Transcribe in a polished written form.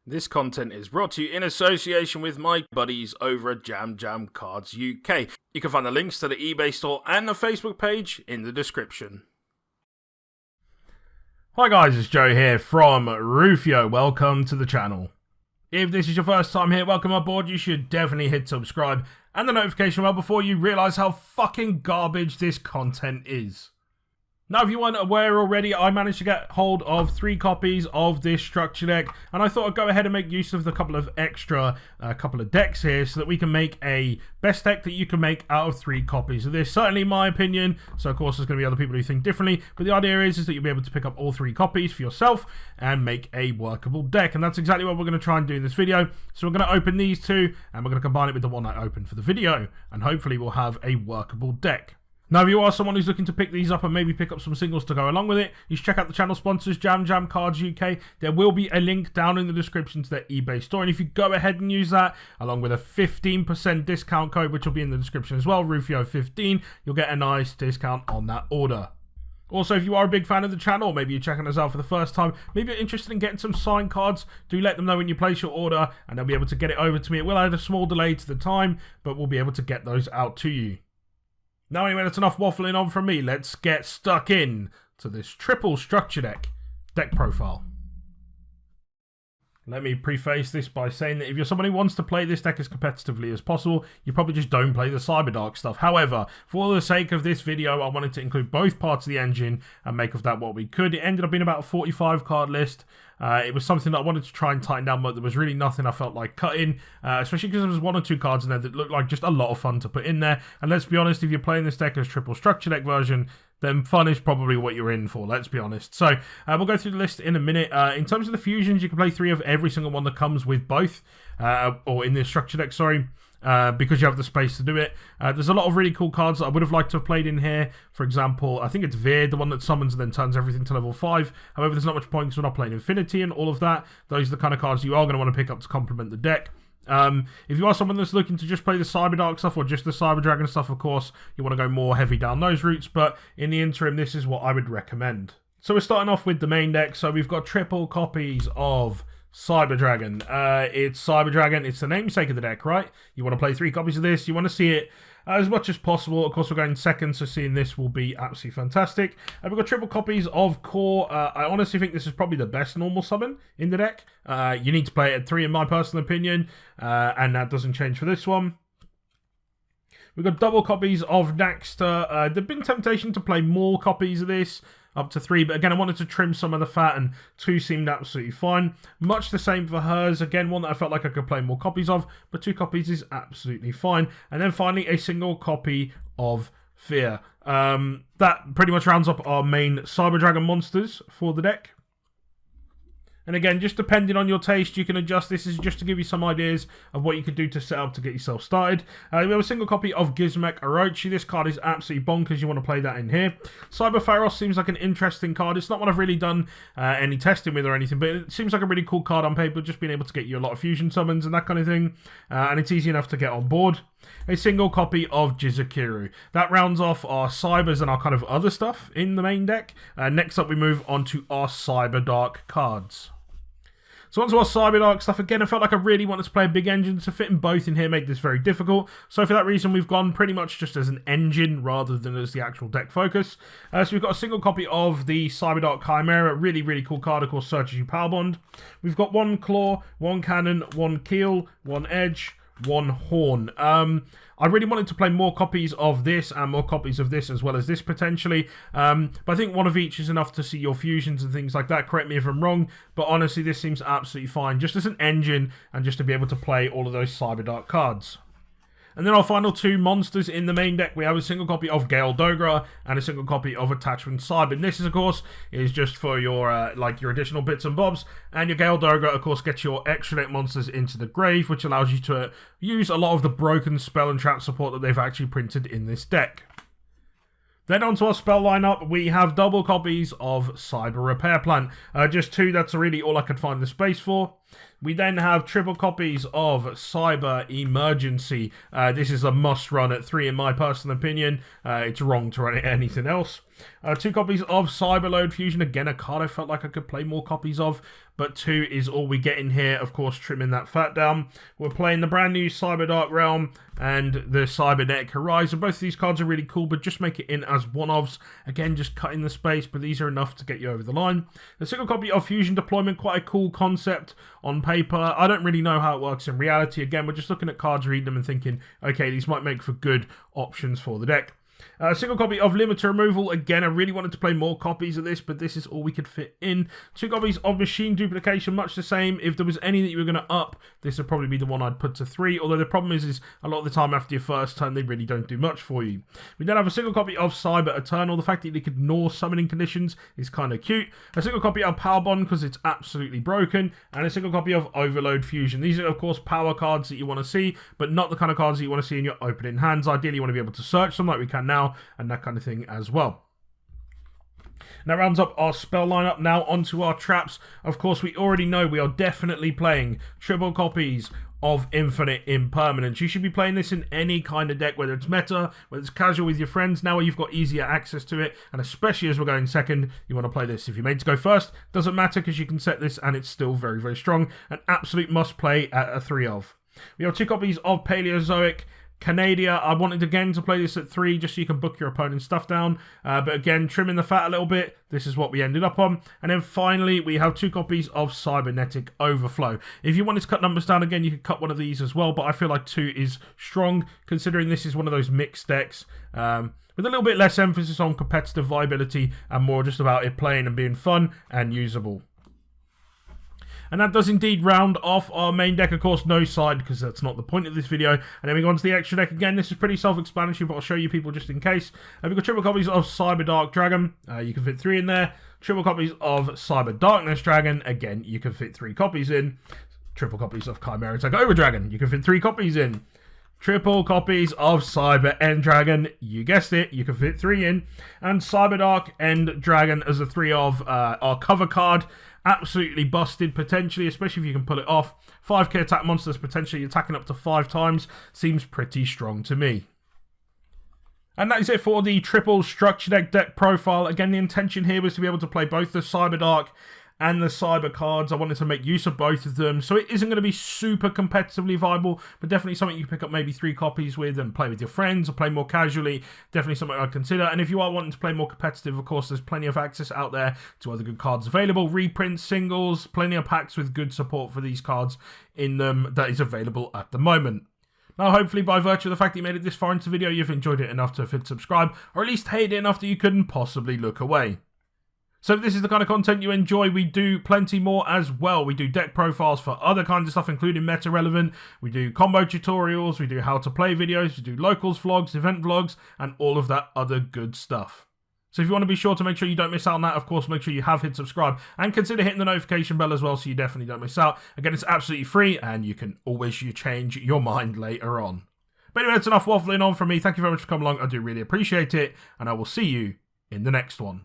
This content is brought to you in association with my buddies over at Jam Cards UK. You can find the links to the eBay store and the Facebook page in the description. Hi guys, it's Joe here from Rufioh. Welcome to the channel. If this is your first time here, welcome aboard. You should definitely hit subscribe and the notification bell before you realise how fucking garbage this content is. Now, if you weren't aware already, I managed to get hold of 3 copies of this structure deck, and I thought I'd go ahead and make use of the couple of extra decks here so that we can make a best deck that you can make out of 3 copies of this. Certainly my opinion, so of course there's going to be other people who think differently, but the idea is that you'll be able to pick up all 3 copies for yourself and make a workable deck, and that's exactly what we're going to try and do in this video. So we're going to open these 2, and we're going to combine it with the one I opened for the video, and hopefully we'll have a workable deck. Now, if you are someone who's looking to pick these up and maybe pick up some singles to go along with it, you should check out the channel sponsors, Jam Cards UK. There will be a link down in the description to their eBay store, and if you go ahead and use that, along with a 15% discount code, which will be in the description as well, Rufioh15, you'll get a nice discount on that order. Also, if you are a big fan of the channel, maybe you're checking us out for the first time, maybe you're interested in getting some signed cards, do let them know when you place your order, and they'll be able to get it over to me. It will add a small delay to the time, but we'll be able to get those out to you. Now anyway, that's enough waffling on from me. Let's get stuck in to this triple structure deck profile. Let me preface this by saying that if you're someone who wants to play this deck as competitively as possible, you probably just don't play the Cyberdark stuff. However, for the sake of this video, I wanted to include both parts of the engine and make of that what we could. It ended up being about a 45 card list. It was something that I wanted to try and tighten down, but there was really nothing I felt like cutting, especially because there was 1 or 2 cards in there that looked like just a lot of fun to put in there. And let's be honest, if you're playing this deck as triple structure deck version, then fun is probably what you're in for, let's be honest. So, we'll go through the list in a minute. In terms of the fusions, you can play 3 of every single one that comes with both, or in this structure deck, sorry. Because you have the space to do it. There's a lot of really cool cards that I would have liked to have played in here. For example, I think it's Veered, the one that summons and then turns everything to level 5. However, there's not much point because we're not playing Infinity and all of that. Those are the kind of cards you are going to want to pick up to complement the deck. If you are someone that's looking to just play the Cyberdark stuff or just the Cyber Dragon stuff, of course, you want to go more heavy down those routes. But in the interim, this is what I would recommend. So we're starting off with the main deck. So we've got triple copies of Cyber Dragon. It's Cyber Dragon. It's the namesake of the deck, right? You want to play 3 copies of this. You want to see it as much as possible. Of course, we're going second, so seeing this will be absolutely fantastic. We've got triple copies of Core. I honestly think this is probably the best normal summon in the deck. You need to play it at 3 in my personal opinion, and that doesn't change for this one. We've got double copies of Naxter. There've been temptation to play more copies of this, up to 3, but again, I wanted to trim some of the fat, and 2 seemed absolutely fine. Much the same for hers. Again, one that I felt like I could play more copies of, but 2 copies is absolutely fine. And then finally, a single copy of Fear. That pretty much rounds up our main Cyber Dragon monsters for the deck. And again, just depending on your taste, you can adjust. This is just to give you some ideas of what you could do to set up to get yourself started. We have a single copy of Gizmek Orochi. This card is absolutely bonkers. You want to play that in here. Cyber Pharos seems like an interesting card. It's not one I've really done any testing with or anything, but it seems like a really cool card on paper, just being able to get you a lot of fusion summons and that kind of thing. And it's easy enough to get on board. A single copy of Jizukiru. That rounds off our Cybers and our kind of other stuff in the main deck. Next up, we move on to our Cyberdark cards. So onto our Cyberdark stuff, again, I felt like I really wanted to play a big engine, so fitting both in here made this very difficult. So for that reason, we've gone pretty much just as an engine rather than as the actual deck focus. So we've got a single copy of the Cyberdark Chimera, really, really cool card, of course, searches you Power Bond. We've got 1 Claw, 1 Cannon, 1 Keel, 1 Edge, 1 Horn. I really wanted to play more copies of this and more copies of this as well as this potentially. But I think 1 of each is enough to see your fusions and things like that. Correct me if I'm wrong, but honestly this seems absolutely fine. Just as an engine and just to be able to play all of those Cyberdark cards. And then our final 2 monsters in the main deck, we have a single copy of Gale Dogra and a single copy of Attachment Cyber. And this is, of course, is just for your like your additional bits and bobs. And your Gale Dogra, of course, gets your extra deck monsters into the grave, which allows you to use a lot of the broken spell and trap support that they've actually printed in this deck. Then onto our spell lineup, we have double copies of Cyber Repair Plant. Just 2, that's really all I could find the space for. We then have triple copies of Cyber Emergency. This is a must run at 3 in my personal opinion. It's wrong to run it anything else. 2 copies of Cyber Load Fusion. Again, a card I felt like I could play more copies of, but 2 is all we get in here. Of course, trimming that fat down. We're playing the brand new Cyberdark Realm and the Cybernetic Horizon. Both of these cards are really cool, but just make it in as one-offs. Again, just cutting the space, but these are enough to get you over the line. The single copy of Fusion Deployment, quite a cool concept on paper. I don't really know how it works in reality. Again, we're just looking at cards, reading them and thinking, okay, these might make for good options for the deck. Single copy of Limiter Removal. Again, I really wanted to play more copies of this, but this is all we could fit in. 2 copies of Machine Duplication, much the same. If there was any that you were going to up, this would probably be the one I'd put to 3. Although the problem is a lot of the time after your first turn, they really don't do much for you. We then have a single copy of Cyber Eternal. The fact that you can ignore summoning conditions is kind of cute. A single copy of Power Bond because it's absolutely broken. And a single copy of Overload Fusion. These are, of course, power cards that you want to see, but not the kind of cards that you want to see in your opening hands. Ideally, you want to be able to search them like we can now, and that kind of thing as well. Now rounds up our spell lineup. Now onto our traps. Of course, we already know we are definitely playing triple copies of Infinite Impermanence. You should be playing this in any kind of deck, whether it's meta, whether it's casual with your friends. Now you've got easier access to it, and especially as we're going second, you want to play this. If you're made to go first, doesn't matter because you can set this and it's still very, very strong. An absolute must play at a 3 of. We have 2 copies of Paleozoic Canadia. I wanted again to play this at 3 just so you can book your opponent's stuff down, but again, trimming the fat a little bit, this is what we ended up on. And then finally we have 2 copies of Cybernetic Overflow. If you wanted to cut numbers down again, you could cut one of these as well, but I feel like 2 is strong considering this is one of those mixed decks with a little bit less emphasis on competitive viability and more just about it playing and being fun and usable. And that does indeed round off our main deck. Of course, no side, because that's not the point of this video. And then we go on to the extra deck again. This is pretty self-explanatory, but I'll show you people just in case. We've got triple copies of Cyberdark Dragon. You can fit 3 in there. Triple copies of Cyber Darkness Dragon. Again, you can fit 3 copies in. Triple copies of Chimera Attack Over Dragon. You can fit 3 copies in. Triple copies of Cyber End Dragon. You guessed it, you can fit 3 in. And Cyberdark End Dragon as a 3 of our cover card. Absolutely busted, potentially, especially if you can pull it off. 5k attack monsters potentially attacking up to 5 times. Seems pretty strong to me. And that is it for the triple structure deck profile. Again, the intention here was to be able to play both the Cyberdark and the Cyber cards. I wanted to make use of both of them. So it isn't going to be super competitively viable, but definitely something you can pick up maybe 3 copies with and play with your friends or play more casually. Definitely something I'd consider. And if you are wanting to play more competitive, of course, there's plenty of access out there to other good cards available. Reprints, singles, plenty of packs with good support for these cards in them that is available at the moment. Now, hopefully, by virtue of the fact that you made it this far into the video, you've enjoyed it enough to hit subscribe, or at least hate it enough that you couldn't possibly look away. So if this is the kind of content you enjoy, we do plenty more as well. We do deck profiles for other kinds of stuff, including meta relevant. We do combo tutorials, we do how to play videos, we do locals vlogs, event vlogs, and all of that other good stuff. So if you want to be sure to make sure you don't miss out on that, of course, make sure you have hit subscribe and consider hitting the notification bell as well so you definitely don't miss out. Again, it's absolutely free and you can always change your mind later on. But anyway, that's enough waffling on from me. Thank you very much for coming along. I do really appreciate it, and I will see you in the next one.